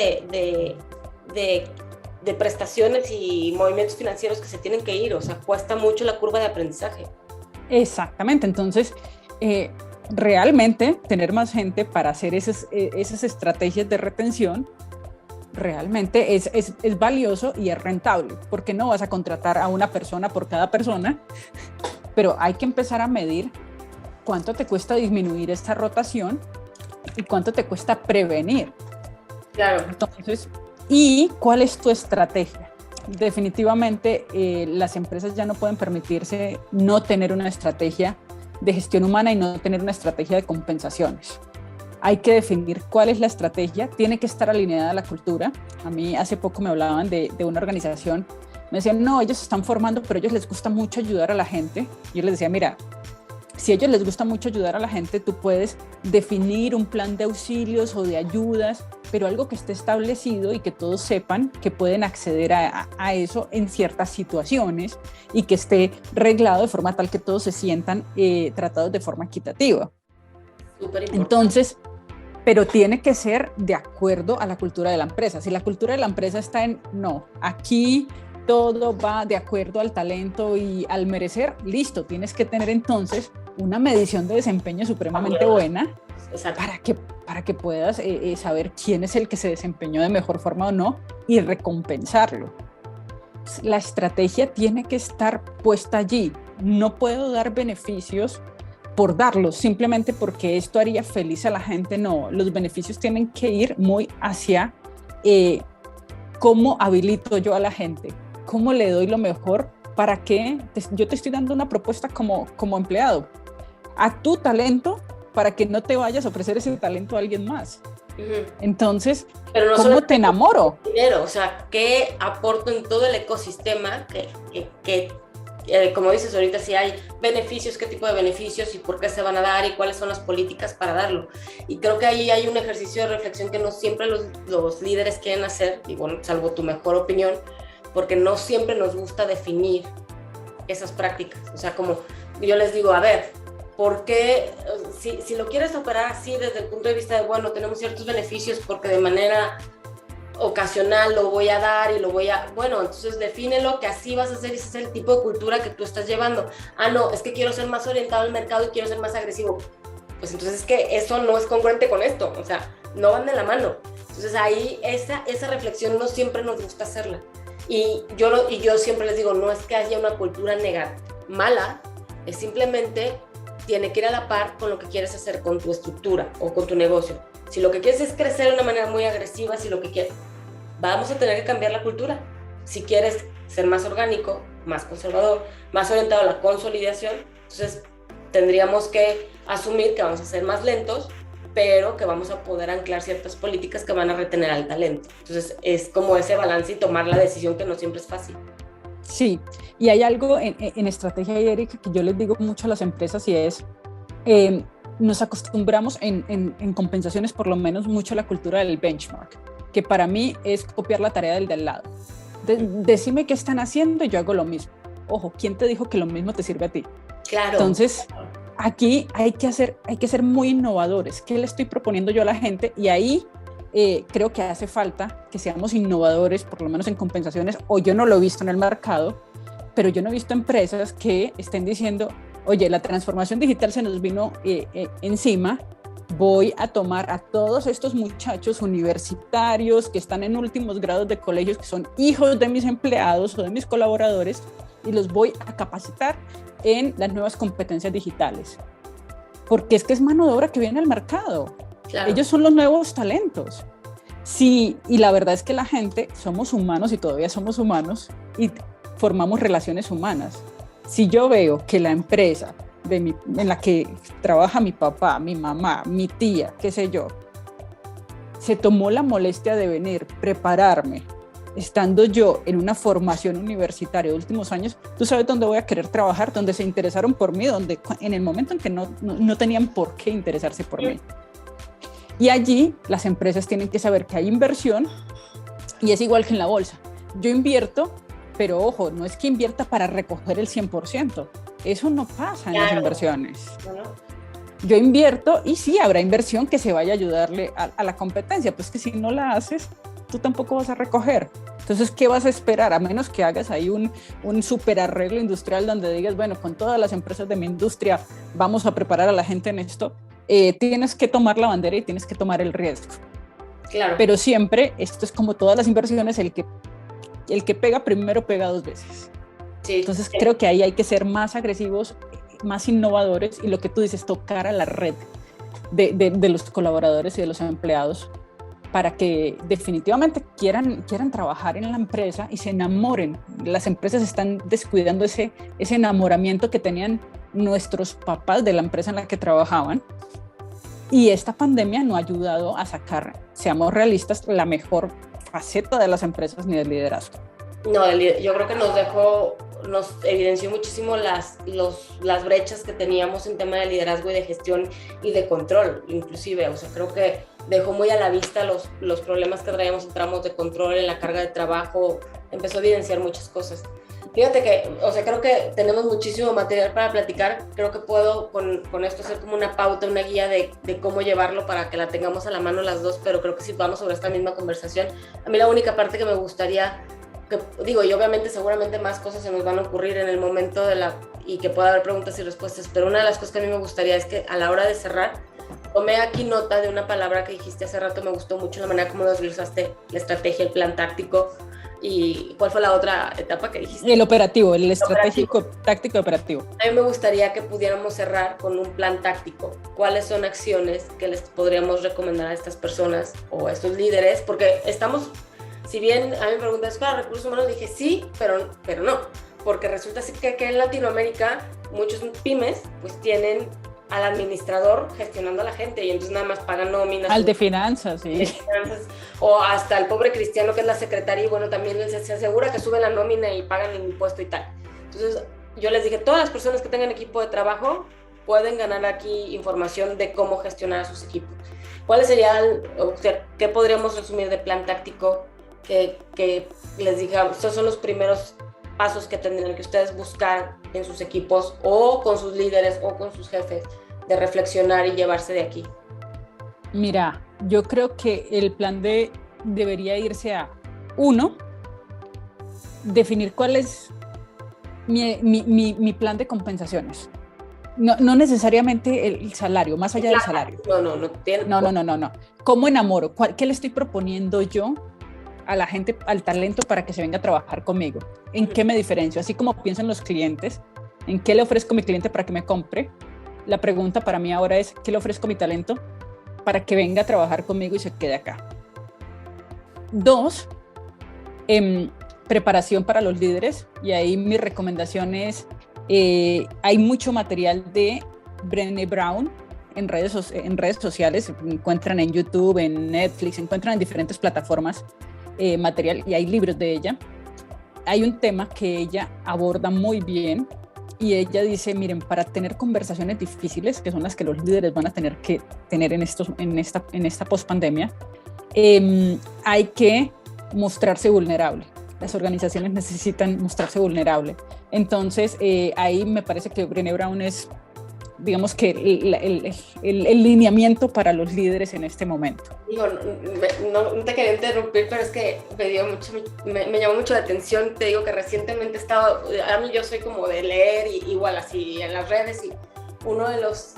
B: de prestaciones y movimientos financieros que se tienen que ir, o sea, cuesta mucho la curva de aprendizaje.
A: Exactamente, entonces realmente tener más gente para hacer esas estrategias de retención realmente es valioso y es rentable, porque no vas a contratar a una persona por cada persona, pero hay que empezar a medir cuánto te cuesta disminuir esta rotación y cuánto te cuesta prevenir.
B: Claro.
A: Entonces, ¿y cuál es tu estrategia? Definitivamente las empresas ya no pueden permitirse no tener una estrategia de gestión humana y no tener una estrategia de compensaciones. Hay que definir cuál es la estrategia, tiene que estar alineada a la cultura. A mí hace poco me hablaban de una organización, me decían, no, ellos se están formando, pero a ellos les gusta mucho ayudar a la gente. Yo les decía, mira, si a ellos les gusta mucho ayudar a la gente, tú puedes definir un plan de auxilios o de ayudas, pero algo que esté establecido y que todos sepan que pueden acceder a eso en ciertas situaciones y que esté reglado de forma tal que todos se sientan tratados de forma equitativa. Entonces, pero tiene que ser de acuerdo a la cultura de la empresa. Si la cultura de la empresa está en, no, aquí todo va de acuerdo al talento y al merecer, listo, tienes que tener entonces una medición de desempeño supremamente buena para que puedas saber quién es el que se desempeñó de mejor forma o no y recompensarlo. La estrategia tiene que estar puesta allí. No puedo dar beneficios por darlos, simplemente porque esto haría feliz a la gente. No, los beneficios tienen que ir muy hacia cómo habilito yo a la gente, cómo le doy lo mejor para que yo te estoy dando una propuesta como empleado a tu talento para que no te vayas a ofrecer ese talento a alguien más. Entonces,
B: pero no
A: ¿cómo te enamoro?
B: Dinero, o sea, ¿qué aporto en todo el ecosistema que como dices ahorita, si hay beneficios, qué tipo de beneficios y por qué se van a dar y cuáles son las políticas para darlo? Y creo que ahí hay un ejercicio de reflexión que no siempre los líderes quieren hacer, y bueno, salvo tu mejor opinión, porque no siempre nos gusta definir esas prácticas. O sea, como yo les digo, a ver, ¿por qué? Si lo quieres operar así desde el punto de vista de, bueno, tenemos ciertos beneficios porque de manera ocasional lo voy a dar y bueno, entonces defínelo que así vas a hacer, ese es el tipo de cultura que tú estás llevando. Ah, no, es que quiero ser más orientado al mercado y quiero ser más agresivo. Pues entonces es que eso no es congruente con esto, o sea, no van de la mano. Entonces ahí esa reflexión no siempre nos gusta hacerla. Y yo siempre les digo, no es que haya una cultura mala, es simplemente tiene que ir a la par con lo que quieres hacer con tu estructura o con tu negocio. Si lo que quieres es crecer de una manera muy agresiva, vamos a tener que cambiar la cultura. Si quieres ser más orgánico, más conservador, más orientado a la consolidación, entonces tendríamos que asumir que vamos a ser más lentos, pero que vamos a poder anclar ciertas políticas que van a retener al talento. Entonces es como ese balance y tomar la decisión que no siempre es fácil.
A: Sí, y hay algo en estrategia, Erika, que yo les digo mucho a las empresas y es, nos acostumbramos en compensaciones por lo menos mucho a la cultura del benchmark, que para mí es copiar la tarea del de al lado. Decime qué están haciendo y yo hago lo mismo. Ojo, ¿quién te dijo que lo mismo te sirve a ti?
B: Claro.
A: Entonces, aquí hay que ser muy innovadores. ¿Qué le estoy proponiendo yo a la gente? Y ahí creo que hace falta que seamos innovadores, por lo menos en compensaciones, o yo no lo he visto en el mercado, pero yo no he visto empresas que estén diciendo, oye, la transformación digital se nos vino encima, voy a tomar a todos estos muchachos universitarios que están en últimos grados de colegios, que son hijos de mis empleados o de mis colaboradores, y los voy a capacitar en las nuevas competencias digitales. Porque es que es mano de obra que viene al mercado. Claro. Ellos son los nuevos talentos. Sí, y la verdad es que la gente, somos humanos y todavía somos humanos y formamos relaciones humanas. Si yo veo que la empresa en la que trabaja mi papá, mi mamá, mi tía, qué sé yo, se tomó la molestia de venir, prepararme, estando yo en una formación universitaria de últimos años, tú sabes dónde voy a querer trabajar, donde se interesaron por mí, donde en el momento en que no tenían por qué interesarse por mí. Y allí las empresas tienen que saber que hay inversión y es igual que en la bolsa. Yo invierto, pero ojo, no es que invierta para recoger el 100%. Eso no pasa en las inversiones. Yo invierto y sí, habrá inversión que se vaya a ayudarle a la competencia, pues que si no la haces, tú tampoco vas a recoger. Entonces, ¿qué vas a esperar? A menos que hagas ahí un super arreglo industrial donde digas, bueno, con todas las empresas de mi industria vamos a preparar a la gente en esto, tienes que tomar la bandera y tienes que tomar el riesgo.
B: Claro.
A: Pero siempre, esto es como todas las inversiones, el que pega primero pega dos veces. Sí, entonces sí. Creo que ahí hay que ser más agresivos, más innovadores y lo que tú dices, tocar a la red de los colaboradores y de los empleados para que definitivamente quieran trabajar en la empresa y se enamoren. Las empresas están descuidando ese enamoramiento que tenían nuestros papás de la empresa en la que trabajaban y esta pandemia no ha ayudado a sacar, seamos realistas, la mejor faceta de las empresas ni del liderazgo.
B: No, yo creo que nos evidenció muchísimo las brechas que teníamos en tema de liderazgo y de gestión y de control, inclusive. O sea, creo que dejó muy a la vista los problemas que traíamos en tramos de control, en la carga de trabajo, empezó a evidenciar muchas cosas. Fíjate que, o sea, creo que tenemos muchísimo material para platicar. Creo que puedo con esto hacer como una pauta, una guía de cómo llevarlo para que la tengamos a la mano las dos, pero creo que si vamos sobre esta misma conversación, a mí la única parte que me gustaría y obviamente seguramente más cosas se nos van a ocurrir en el momento y que pueda haber preguntas y respuestas, pero una de las cosas que a mí me gustaría es que a la hora de cerrar, tomé aquí nota de una palabra que dijiste hace rato, me gustó mucho la manera como desglosaste la estrategia, el plan táctico, y ¿cuál fue la otra etapa que dijiste?
A: El operativo, el estratégico, táctico operativo.
B: A mí me gustaría que pudiéramos cerrar con un plan táctico. ¿Cuáles son acciones que les podríamos recomendar a estas personas o a estos líderes? Porque estamos... Si bien a mí me preguntan, ¿es para recursos humanos? Dije sí, pero no, porque resulta que en Latinoamérica muchos pymes pues tienen al administrador gestionando a la gente y entonces nada más pagan nóminas.
A: Al de finanzas, sí.
B: O hasta el pobre Cristiano que es la secretaria y bueno, también se asegura que suben la nómina y pagan el impuesto y tal. Entonces yo les dije, todas las personas que tengan equipo de trabajo pueden ganar aquí información de cómo gestionar a sus equipos. ¿Cuáles serían, o sea, qué podríamos resumir de plan táctico? Que les digamos, estos son los primeros pasos que tendrán que ustedes buscar en sus equipos o con sus líderes o con sus jefes de reflexionar y llevarse de aquí.
A: Mira, yo creo que el plan debería irse a, uno, definir cuál es mi plan de compensaciones. No necesariamente el salario, más allá del salario. No. ¿Cómo enamoro? ¿Qué le estoy proponiendo yo a la gente, al talento para que se venga a trabajar conmigo? ¿En qué me diferencio? Así como piensan los clientes, ¿en qué le ofrezco a mi cliente para que me compre? La pregunta para mí ahora es, ¿qué le ofrezco a mi talento para que venga a trabajar conmigo y se quede acá? 2, preparación para los líderes, y ahí mi recomendación es, hay mucho material de Brené Brown en redes sociales, encuentran en YouTube, en Netflix, encuentran en diferentes plataformas material y hay libros de ella. Hay un tema que ella aborda muy bien y ella dice, miren, para tener conversaciones difíciles, que son las que los líderes van a tener que tener en esta pospandemia, hay que mostrarse vulnerable. Las organizaciones necesitan mostrarse vulnerable. Entonces, ahí me parece que Brené Brown es, digamos que el lineamiento para los líderes en este momento.
B: Digo, no te quería interrumpir, pero es que me llamó mucho la atención. Te digo que recientemente he estado, a mí yo soy como de leer igual así en las redes, y uno de los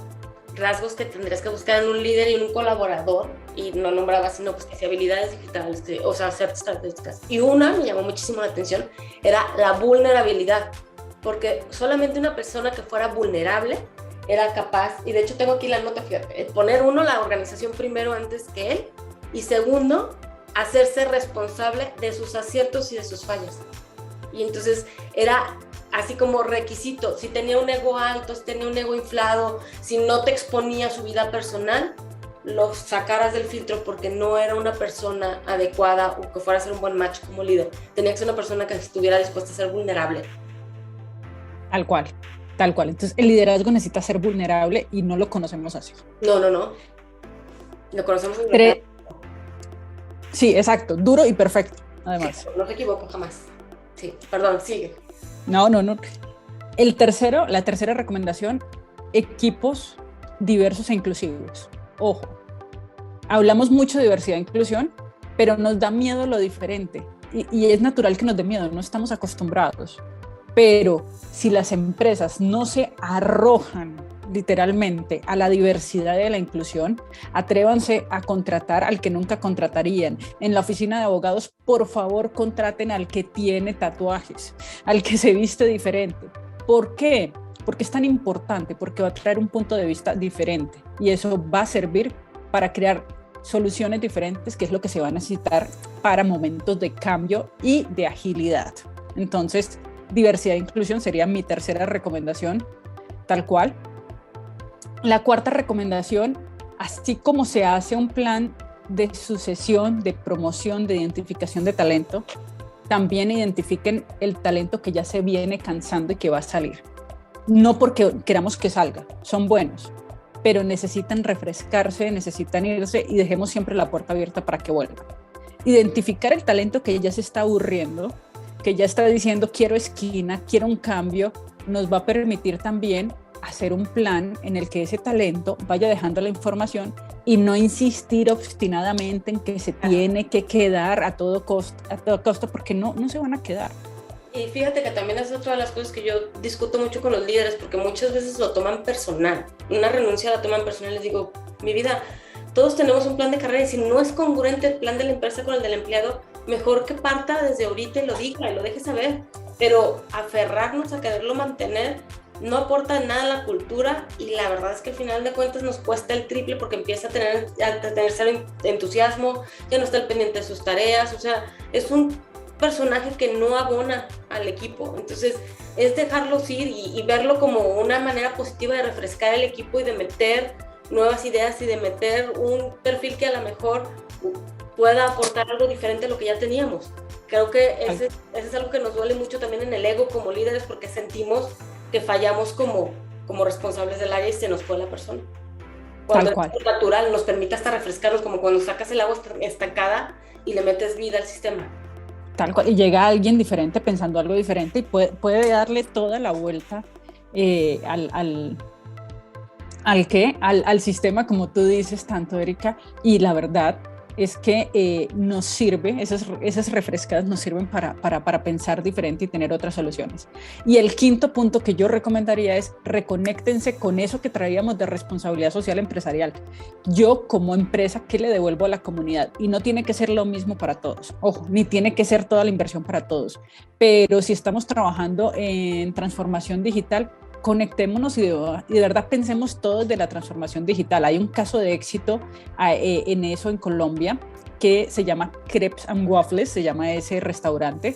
B: rasgos que tendrías que buscar en un líder y en un colaborador, y no nombraba sino pues que si habilidades digitales, o sea, hacer estadísticas. Y una me llamó muchísimo la atención, era la vulnerabilidad, porque solamente una persona que fuera vulnerable era capaz, y de hecho tengo aquí la nota, fíjate, poner uno, la organización primero antes que él, y segundo, hacerse responsable de sus aciertos y de sus fallas. Y entonces era así como requisito, si tenía un ego alto, si tenía un ego inflado, si no te exponía a su vida personal, lo sacaras del filtro porque no era una persona adecuada o que fuera a ser un buen match como líder. Tenía que ser una persona que estuviera dispuesta a ser vulnerable.
A: Tal cual, tal cual. Entonces el liderazgo necesita ser vulnerable y no lo conocemos así.
B: No. Lo conocemos vulnerable.
A: Sí, exacto, duro y perfecto, además.
B: No te equivoco jamás. Sí, perdón, sigue.
A: No. La tercera recomendación, equipos diversos e inclusivos. Ojo, hablamos mucho de diversidad e inclusión, pero nos da miedo lo diferente. Y es natural que nos dé miedo, no estamos acostumbrados. Pero si las empresas no se arrojan literalmente a la diversidad y a la inclusión, atrévanse a contratar al que nunca contratarían. En la oficina de abogados, por favor, contraten al que tiene tatuajes, al que se viste diferente. ¿Por qué? Porque es tan importante, porque va a traer un punto de vista diferente y eso va a servir para crear soluciones diferentes, que es lo que se va a necesitar para momentos de cambio y de agilidad. Entonces, diversidad e inclusión sería mi tercera recomendación, tal cual. La cuarta recomendación, así como se hace un plan de sucesión, de promoción, de identificación de talento, también identifiquen el talento que ya se viene cansando y que va a salir. No porque queramos que salga, son buenos, pero necesitan refrescarse, necesitan irse y dejemos siempre la puerta abierta para que vuelvan. Identificar el talento que ya se está aburriendo, que ya está diciendo quiero esquina, quiero un cambio, nos va a permitir también hacer un plan en el que ese talento vaya dejando la información y no insistir obstinadamente en que se tiene que quedar a todo costo porque no se van a quedar.
B: Y fíjate que también es otra de las cosas que yo discuto mucho con los líderes, porque muchas veces lo toman personal. Una renuncia la toman personal. Les digo, mi vida, todos tenemos un plan de carrera y si no es congruente el plan de la empresa con el del empleado, mejor que parta desde ahorita y lo diga y lo deje saber. Pero aferrarnos a quererlo mantener no aporta nada a la cultura y la verdad es que al final de cuentas nos cuesta el triple porque empieza a tener cero entusiasmo, ya no está al pendiente de sus tareas, o sea, es un personaje que no abona al equipo. Entonces es dejarlos ir y verlo como una manera positiva de refrescar el equipo y de meter nuevas ideas y de meter un perfil que a lo mejor pueda aportar algo diferente a lo que ya teníamos. Creo que ese es algo que nos duele mucho también en el ego como líderes porque sentimos que fallamos como responsables del área y se nos fue la persona. Cuando es natural, nos permite hasta refrescarnos, como cuando sacas el agua estancada y le metes vida al sistema.
A: Tal cual, y llega alguien diferente pensando algo diferente y puede darle toda la vuelta al sistema, como tú dices tanto, Erika, y la verdad es que nos sirve, esas refrescadas nos sirven para pensar diferente y tener otras soluciones. Y el quinto punto que yo recomendaría es reconéctense con eso que traíamos de responsabilidad social empresarial. Yo como empresa, ¿qué le devuelvo a la comunidad? Y no tiene que ser lo mismo para todos, ojo, ni tiene que ser toda la inversión para todos, pero si estamos trabajando en transformación digital, conectémonos y de verdad pensemos todos de la transformación digital. Hay un caso de éxito en eso en Colombia que se llama Crepes and Waffles, se llama ese restaurante.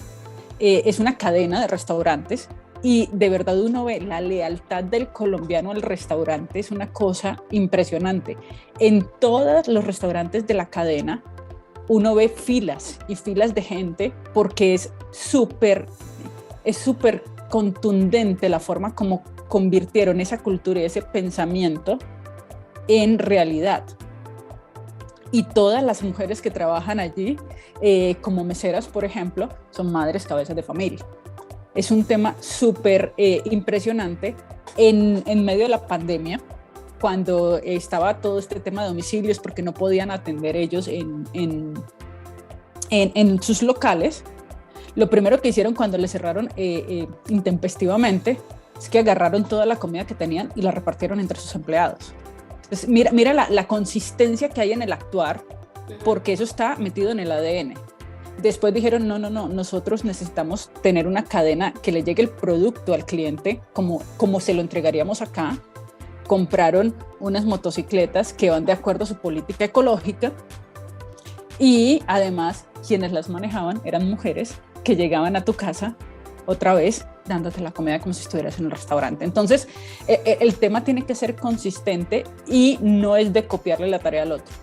A: Es una cadena de restaurantes y de verdad uno ve la lealtad del colombiano al restaurante, es una cosa impresionante. En todos los restaurantes de la cadena uno ve filas y filas de gente porque es súper contundente la forma como convirtieron esa cultura y ese pensamiento en realidad. Y todas las mujeres que trabajan allí, como meseras, por ejemplo, son madres cabezas de familia. Es un tema súper impresionante en medio de la pandemia, cuando estaba todo este tema de domicilios, porque no podían atender ellos en sus locales. Lo primero que hicieron cuando les cerraron intempestivamente es que agarraron toda la comida que tenían y la repartieron entre sus empleados. Entonces, mira la consistencia que hay en el actuar, porque eso está metido en el ADN. Después dijeron, no, nosotros necesitamos tener una cadena que le llegue el producto al cliente como se lo entregaríamos acá. Compraron unas motocicletas que van de acuerdo a su política ecológica y además quienes las manejaban eran mujeres que llegaban a tu casa otra vez dándote la comida como si estuvieras en un restaurante. Entonces, el tema tiene que ser consistente y no es de copiarle la tarea al otro.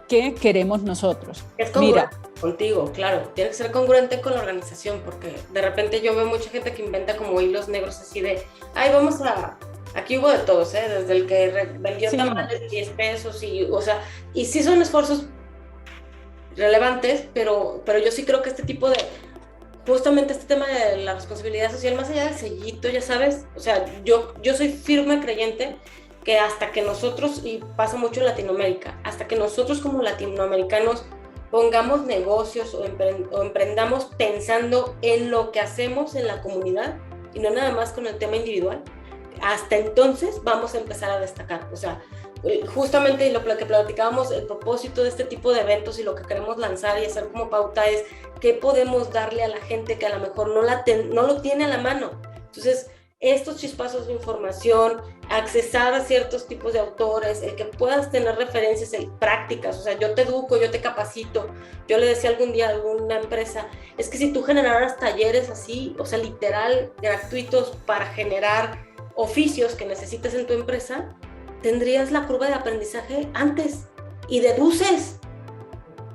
A: ¿Qué queremos nosotros?
B: Es congruente contigo, claro. Tiene que ser congruente con la organización, porque de repente yo veo mucha gente que inventa como hilos negros así de, ay, vamos a... Aquí hubo de todos, desde el que vendió tamales de 10 pesos, y sí son esfuerzos relevantes, pero yo sí creo que este tipo de... Justamente este tema de la responsabilidad social, más allá del sellito, ya sabes, o sea, yo soy firme creyente que hasta que nosotros, y pasa mucho en Latinoamérica, hasta que nosotros como latinoamericanos pongamos negocios o emprendamos pensando en lo que hacemos en la comunidad y no nada más con el tema individual, hasta entonces vamos a empezar a destacar. O sea, justamente lo que platicábamos, el propósito de este tipo de eventos y lo que queremos lanzar y hacer como pauta es qué podemos darle a la gente que a lo mejor no lo tiene a la mano. Entonces, estos chispazos de información, accesar a ciertos tipos de autores, el que puedas tener referencias prácticas, o sea, yo te educo, yo te capacito. Yo le decía algún día a alguna empresa, es que si tú generaras talleres así, o sea, literal, gratuitos para generar oficios que necesites en tu empresa, tendrías la curva de aprendizaje antes y deduces.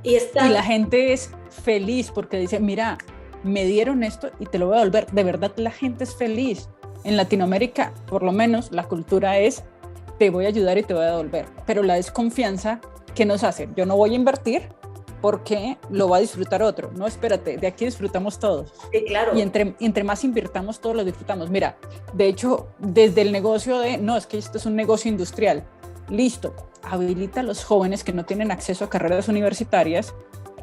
B: Y
A: la gente es feliz porque dice, mira, me dieron esto y te lo voy a devolver. De verdad, la gente es feliz. En Latinoamérica, por lo menos, la cultura es, te voy a ayudar y te voy a devolver. Pero la desconfianza, ¿qué nos hace? Yo no voy a invertir porque lo va a disfrutar otro. No, espérate, de aquí disfrutamos todos.
B: Sí, claro.
A: Y entre más invirtamos, todos lo disfrutamos. Mira, de hecho, desde el negocio no, es que esto es un negocio industrial. Listo, habilita a los jóvenes que no tienen acceso a carreras universitarias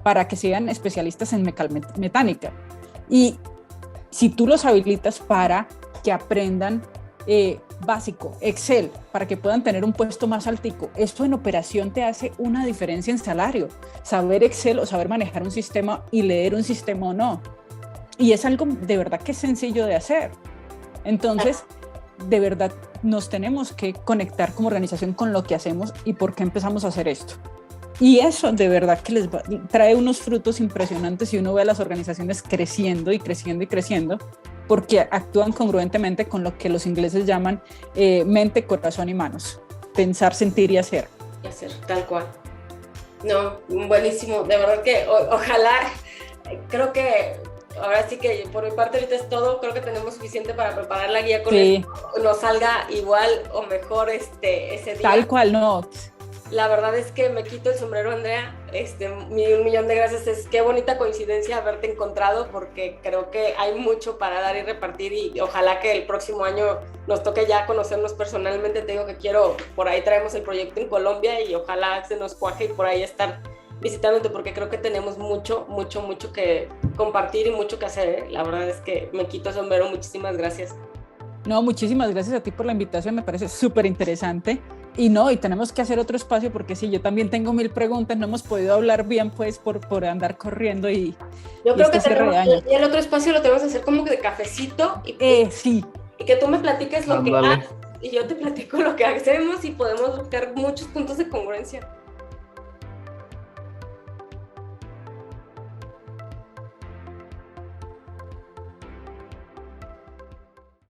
A: para que sean especialistas en mecánica. Y si tú los habilitas para que aprendan básico, Excel, para que puedan tener un puesto más altico, esto en operación te hace una diferencia en salario. Saber Excel o saber manejar un sistema y leer un sistema o no. Y es algo de verdad que es sencillo de hacer. Entonces, de verdad, nos tenemos que conectar como organización con lo que hacemos y por qué empezamos a hacer esto. Y eso de verdad que trae unos frutos impresionantes y uno ve a las organizaciones creciendo y creciendo y creciendo porque actúan congruentemente con lo que los ingleses llaman mente, corazón y manos. Pensar, sentir y hacer.
B: Y hacer, tal cual. No, buenísimo. De verdad que ojalá, creo que ahora sí que por mi parte ahorita es todo. Creo que tenemos suficiente para preparar la guía con esto. Nos salga igual o mejor ese día.
A: Tal cual, no.
B: La verdad es que me quito el sombrero, Andrea. Un millón de gracias. Qué bonita coincidencia haberte encontrado, porque creo que hay mucho para dar y repartir y ojalá que el próximo año nos toque ya conocernos personalmente. Te digo que por ahí traemos el proyecto en Colombia y ojalá se nos cuaje y por ahí estar visitándote, porque creo que tenemos mucho que compartir y mucho que hacer. La verdad es que me quito el sombrero. Muchísimas gracias.
A: No, muchísimas gracias a ti por la invitación. Me parece súper interesante. Y tenemos que hacer otro espacio porque sí, yo también tengo 1000 preguntas, no hemos podido hablar bien pues por andar corriendo y
B: yo creo que y el otro espacio lo tenemos que hacer como de cafecito
A: sí.
B: Y que tú me platiques lo que haces y yo te platico lo que hacemos y podemos buscar muchos puntos de congruencia.